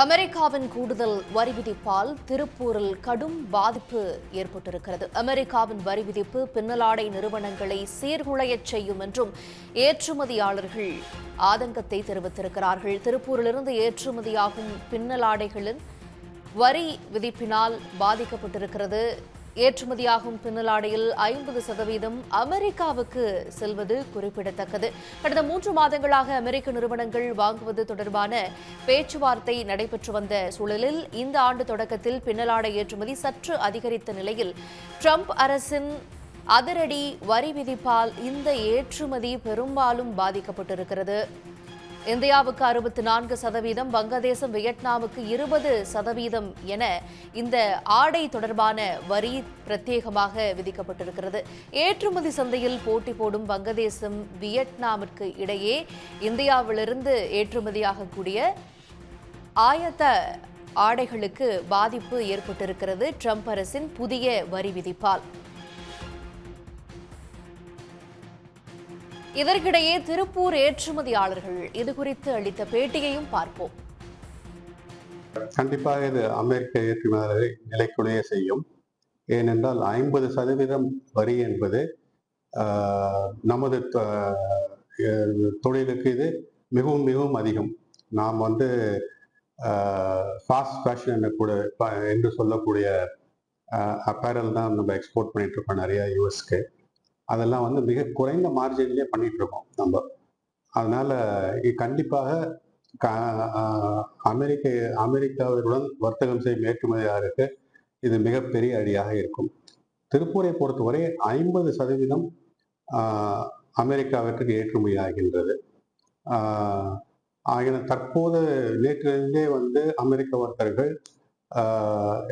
அமெரிக்காவின் கூடுதல் வரி விதிப்பால் திருப்பூரில் கடும் பாதிப்பு ஏற்பட்டிருக்கிறது. அமெரிக்காவின் வரி விதிப்பு பின்னலாடை நிறுவனங்களை சீர்குலையச் செய்யும் என்றும் ஏற்றுமதியாளர்கள் ஆதங்கத்தை தெரிவித்திருக்கிறார்கள். திருப்பூரிலிருந்து ஏற்றுமதியாகும் பின்னலாடைகளின் வரி விதிப்பினால் பாதிக்கப்பட்டிருக்கிறது. ஏற்றுமதியாகும் பின்னலாடையில் 50% அமெரிக்காவுக்கு செல்வது குறிப்பிடத்தக்கது. கடந்த 3 மாதங்களாக அமெரிக்க நிறுவனங்கள் வாங்குவது தொடர்பான பேச்சுவார்த்தை நடைபெற்று வந்த சூழலில் இந்த ஆண்டு தொடக்கத்தில் பின்னலாடை ஏற்றுமதி சற்று அதிகரித்த நிலையில் ட்ரம்ப் அரசின் அதிரடி வரி விதிப்பால் இந்த ஏற்றுமதி பெரும்பாலும் பாதிக்கப்பட்டிருக்கிறது. இந்தியாவுக்கு 64%, வங்கதேசம், வியட்நாமுக்கு 20% என இந்த ஆடை தொடர்பான வரி பிரத்யேகமாக விதிக்கப்பட்டிருக்கிறது. ஏற்றுமதி சந்தையில் போட்டி போடும் வங்கதேசம், வியட்நாமிற்கு இடையே இந்தியாவிலிருந்து ஏற்றுமதியாகக்கூடிய ஆயத்த ஆடைகளுக்கு பாதிப்பு ஏற்பட்டிருக்கிறது ட்ரம்ப் அரசின் புதிய வரி விதிப்பால். இதற்கிடையே திருப்பூர் ஏற்றுமதியாளர்கள் இது குறித்து அளித்த பேட்டியையும் பார்ப்போம். கண்டிப்பாக இது அமெரிக்க ஏற்றுமதியாளரை நிலைக்குலைய செய்யும். ஏனென்றால் 50% வரி என்பது நமது தொழிலுக்கு இது மிகவும் மிகவும் அதிகம். நாம் ஃபாஸ்ட் ஃபேஷன் என்று சொல்லக்கூடிய அப்பேரல் தான் நம்ம எக்ஸ்போர்ட் பண்ணிட்டு இருக்கோம் நிறைய யூஎஸ்க்கு. அதெல்லாம் மிக குறைந்த மார்ஜின்லேயே பண்ணிட்டு இருக்கோம் நம்ம. அதனால கண்டிப்பாக அமெரிக்காவுடன் வர்த்தகம் செய்யும் ஏற்றுமதியாளருக்கு இது மிகப்பெரிய அடியாக இருக்கும். திருப்பூரை பொறுத்தவரை 50% அமெரிக்காவிற்கு ஏற்றுமதி ஆகின்றது. தற்போது நேற்றிலிருந்தே அமெரிக்க வர்த்தகர்கள்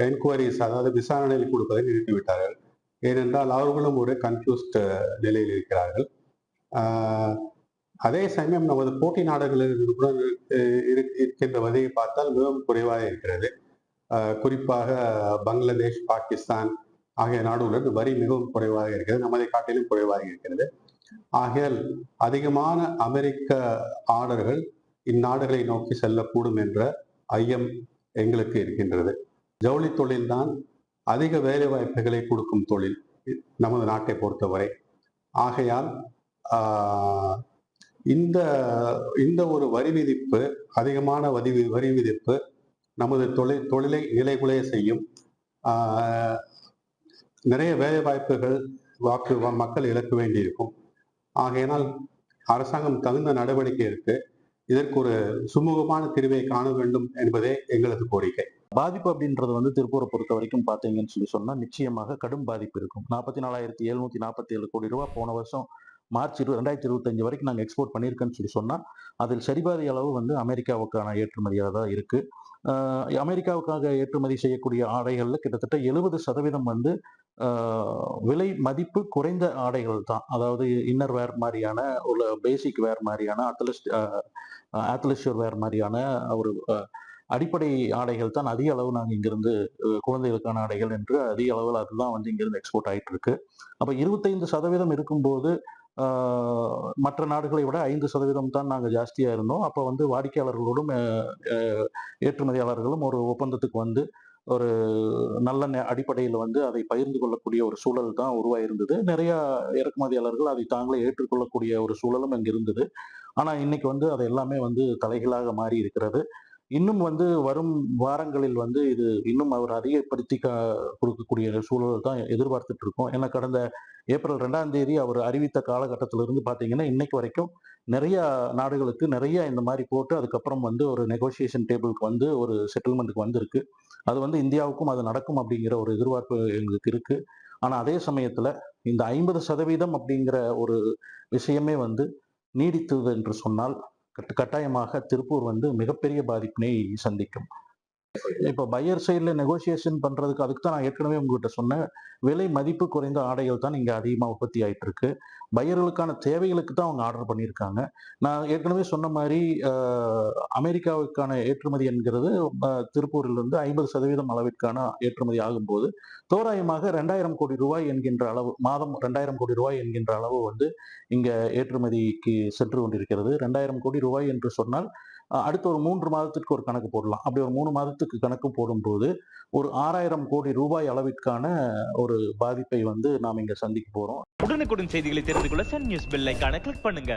என்கொயரிஸ், அதாவது விசாரணையில் கொடுப்பதை நிறுத்திவிட்டார்கள். ஏனென்றால் அவர்களும் ஒரு கன்ஃபியூஸ்ட் நிலையில் இருக்கிறார்கள். அதே சமயம் நமது போட்டி நாடுகளில் கூட இருக்கின்ற வரியை பார்த்தால் மிகவும் குறைவாக இருக்கிறது. குறிப்பாக பங்களாதேஷ், பாகிஸ்தான் ஆகிய நாடுகளிலிருந்து வரி மிகவும் குறைவாக இருக்கிறது, நமதை காட்டிலும் குறைவாக இருக்கிறது. ஆகையால் அதிகமான அமெரிக்க ஆர்டர்கள் இந்நாடுகளை நோக்கி செல்லக்கூடும் என்ற ஐயம் எங்களுக்கு இருக்கின்றது. ஜவுளி தொழில்தான் அதிக வேலை வாய்ப்புகளை கொடுக்கும் தொழில் நமது நாட்டை பொறுத்தவரை. ஆகையால் இந்த ஒரு வரி விதிப்பு, அதிகமான வரி விதிப்பு நமது தொழிலை நிலைகுலைய செய்யும். நிறைய வேலை வாய்ப்புகள் மக்கள் இழக்க வேண்டியிருக்கும். ஆகையினால் அரசாங்கம் தகுந்த நடவடிக்கை எடுத்து இதற்கு ஒரு சுமூகமான தீர்வை காண வேண்டும் என்பதே எங்களது கோரிக்கை. பாதிப்பு அப்படின்றது திருப்பூரை பொறுத்த வரைக்கும் பார்த்தீங்கன்னு சொன்னா நிச்சயமாக கடும் பாதிப்பு இருக்கும். 44,747 கோடி ரூபாய் போன வருஷம் மார்ச் 2025 வரைக்கும் நாங்கள் எக்ஸ்போர்ட் பண்ணியிருக்கோன்னு சொன்னா அதில் சரிபாதி அளவு அமெரிக்காவுக்கான ஏற்றுமதியாக தான் இருக்கு. அமெரிக்காவுக்காக ஏற்றுமதி செய்யக்கூடிய ஆடைகள்ல கிட்டத்தட்ட 70% விலை மதிப்பு குறைந்த ஆடைகள் தான். அதாவது இன்னர் வேர் மாதிரியான, ஒரு பேசிக் வேர் மாதிரியான, அத்லெஸ்யூர் வேர் மாதிரியான ஒரு அடிப்படை ஆடைகள் தான் அதிக அளவு நாங்கள் இங்கிருந்து, குழந்தைகளுக்கான ஆடைகள் என்று அதிக அளவில் அதுதான் இங்கிருந்து எக்ஸ்போர்ட் ஆகிட்டு இருக்கு. அப்போ 25% இருக்கும்போது மற்ற நாடுகளை விட 5% தான் நாங்கள் ஜாஸ்தியா இருந்தோம். அப்போ வாடிக்கையாளர்களோடும் ஏற்றுமதியாளர்களும் ஒரு ஒப்பந்தத்துக்கு ஒரு நல்ல அடிப்படையில் அதை பகிர்ந்து கொள்ளக்கூடிய ஒரு சூழல் தான் உருவாயிருந்தது. நிறைய இறக்குமதியாளர்கள் அதை தாங்களே ஏற்றுக்கொள்ளக்கூடிய ஒரு சூழலும் அங்கே இருந்தது. ஆனா இன்னைக்கு அது எல்லாமே தலைகீழாக மாறி இருக்கிறது. இன்னும் வரும் வாரங்களில் இது இன்னும் அவர் அதிகப்படுத்தி கொடுக்கக்கூடிய சூழல் தான் எதிர்பார்த்துட்டு இருக்கோம். ஏன்னா கடந்த ஏப்ரல் 2ஆம் தேதி அவர் அறிவித்த காலகட்டத்திலிருந்து பார்த்தீங்கன்னா இன்னைக்கு வரைக்கும் நிறைய நாடுகளுக்கு நிறைய இந்த மாதிரி போட்டு அதுக்கப்புறம் ஒரு நெகோசியேஷன் டேபிளுக்கு ஒரு செட்டில்மெண்ட்டுக்கு வந்திருக்கு. அது இந்தியாவுக்கும் அது நடக்கும் அப்படிங்கிற ஒரு எதிர்பார்ப்பு எங்களுக்கு இருக்கு. ஆனா அதே சமயத்துல இந்த 50% அப்படிங்கிற ஒரு விஷயமே நீடித்தது என்று சொன்னால் கட்டாயமாக திருப்பூர் மிகப்பெரிய பாதிப்பினை சந்திக்கும். இப்போ பையர் சைட்ல நெகோசியேஷன் பண்றதுக்கு அதுக்கு தான் நான் ஏற்கனவே உங்ககிட்ட சொன்னேன், விலை மதிப்பு குறைந்த ஆடைகள் தான் இங்க அதிகமா உற்பத்தி ஆயிட்டு இருக்கு. பையர்களுக்கான தேவைகளுக்கு தான் அவங்க ஆர்டர் பண்ணியிருக்காங்க. நான் ஏற்கனவே சொன்ன மாதிரி அமெரிக்காவுக்கான ஏற்றுமதி என்கிறது திருப்பூரிலிருந்து 50% அளவிற்கான ஏற்றுமதி ஆகும்போது தோராயமாக 2000 கோடி ரூபாய் என்கின்ற அளவு, மாதம் 2000 கோடி ரூபாய் என்கின்ற அளவு இங்க ஏற்றுமதிக்கு சென்று கொண்டிருக்கிறது. 2000 கோடி ரூபாய் என்று சொன்னால் அடுத்த ஒரு 3 மாதத்திற்கு ஒரு கணக்கு போடலாம். அப்படி ஒரு 3 மாதத்துக்கு கணக்கு போடும்போது ஒரு 6000 கோடி ரூபாய் அளவிற்கான ஒரு பாதிப்பை வந்து நாம் இங்க சந்திக்க போறோம். உடனுக்குடன் செய்திகளை தெரிந்து கொள்ள சன் நியூஸ் பெல் ஐகானை கிளிக் பண்ணுங்க.